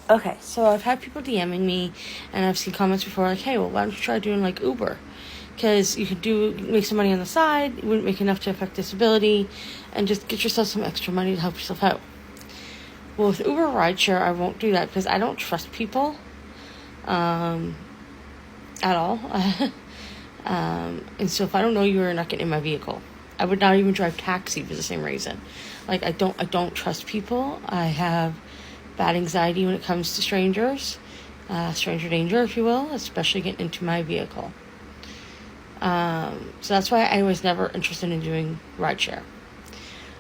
Okay, so I've had people DMing me, and I've seen comments before like, hey, well, why don't you try doing like Uber? Because you could make some money on the side, you wouldn't make enough to affect disability, and just get yourself some extra money to help yourself out. Well, with Uber rideshare, I won't do that because I don't trust people at all. And so if I don't know you, you're not getting in my vehicle. I would not even drive taxi for the same reason. Like, I don't trust people. I have bad anxiety when it comes to strangers. Stranger danger, if you will, especially getting into my vehicle. So that's why I was never interested in doing rideshare.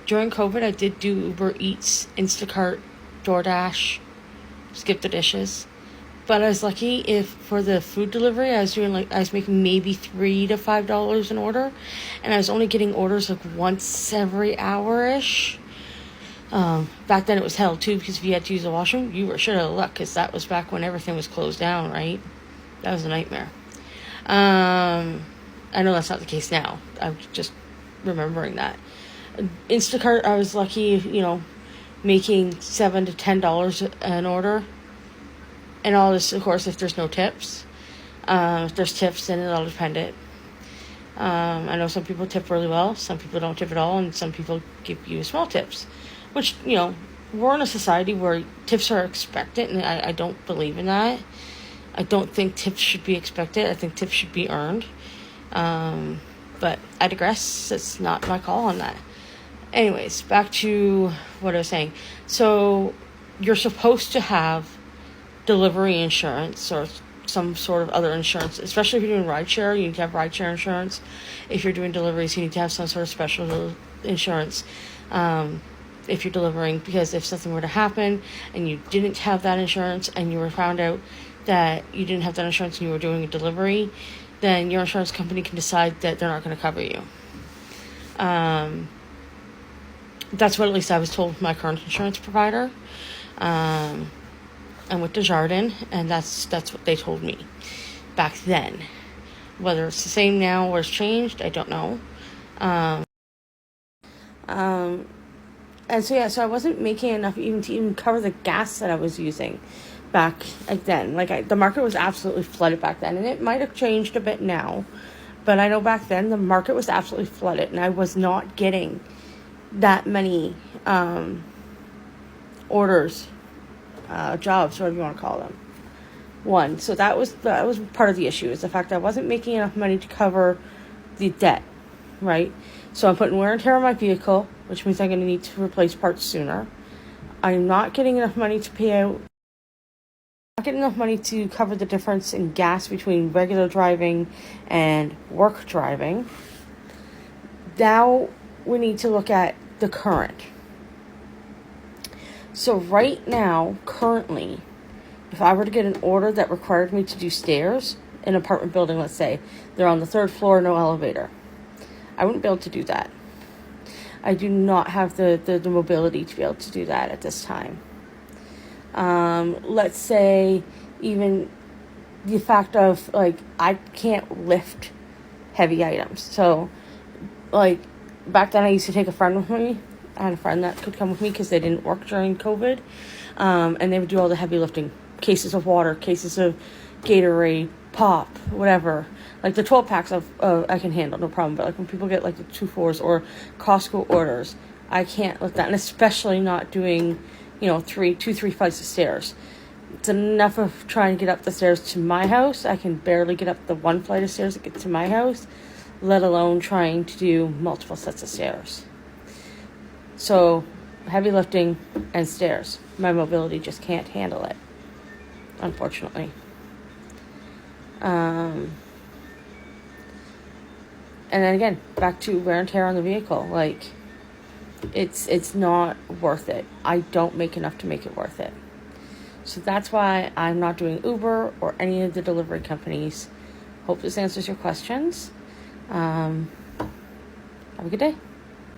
During COVID, I did do Uber Eats, Instacart, DoorDash, Skip the Dishes. But I was lucky if for the food delivery, I was making maybe $3 to $5 an order. And I was only getting orders like once every hour-ish. Back then it was hell too, because if you had to use the washroom, you were shit out of luck, because that was back when everything was closed down, right? That was a nightmare. I know that's not the case now. I'm just remembering that. Instacart, I was lucky, making $7 to $10 an order. And all this, of course, if there's no tips. If there's tips, then it'll depend it. I know some people tip really well, some people don't tip at all, and some people give you small tips. Which, we're in a society where tips are expected, and I don't believe in that. I don't think tips should be expected. I think tips should be earned. But I digress. It's not my call on that. Anyways, back to what I was saying. So you're supposed to have delivery insurance or some sort of other insurance, especially if you're doing rideshare. You need to have rideshare insurance. If you're doing deliveries, you need to have some sort of special insurance if you're delivering, because if something were to happen and you didn't have that insurance and you were found out that you didn't have that insurance and you were doing a delivery, then your insurance company can decide that they're not going to cover you. That's what at least I was told with my current insurance provider. I'm with Desjardins, and that's what they told me back then. Whether it's the same now or it's changed, I don't know. And so I wasn't making enough to cover the gas that I was using back then. The market was absolutely flooded back then, and it might have changed a bit now, but I know back then the market was absolutely flooded, and I was not getting that many orders, jobs, whatever you want to call them. So that was part of the issue, is the fact that I wasn't making enough money to cover the debt, right? So I'm putting wear and tear on my vehicle, which means I'm going to need to replace parts sooner. I'm not getting enough money to pay out. Not getting enough money to cover the difference in gas between regular driving and work driving. Now we need to look at the current. So right now, currently, if I were to get an order that required me to do stairs in an apartment building, let's say they're on the 3rd floor, no elevator, I wouldn't be able to do that. I do not have the mobility to be able to do that at this time. Let's say even the fact of, I can't lift heavy items. So, back then I used to take a friend with me. I had a friend that could come with me because they didn't work during COVID. And they would do all the heavy lifting. Cases of water, cases of Gatorade, pop, whatever. The 12 packs of I can handle, no problem. But when people get the 2-4s or Costco orders, I can't lift that. And especially not doing, 3 flights of stairs. It's enough of trying to get up the stairs to my house. I can barely get up the 1 flight of stairs to get to my house, let alone trying to do multiple sets of stairs. So, heavy lifting and stairs. My mobility just can't handle it, unfortunately. And then again, back to wear and tear on the vehicle. It's not worth it. I don't make enough to make it worth it. So that's why I'm not doing Uber or any of the delivery companies. Hope this answers your questions. Have a good day.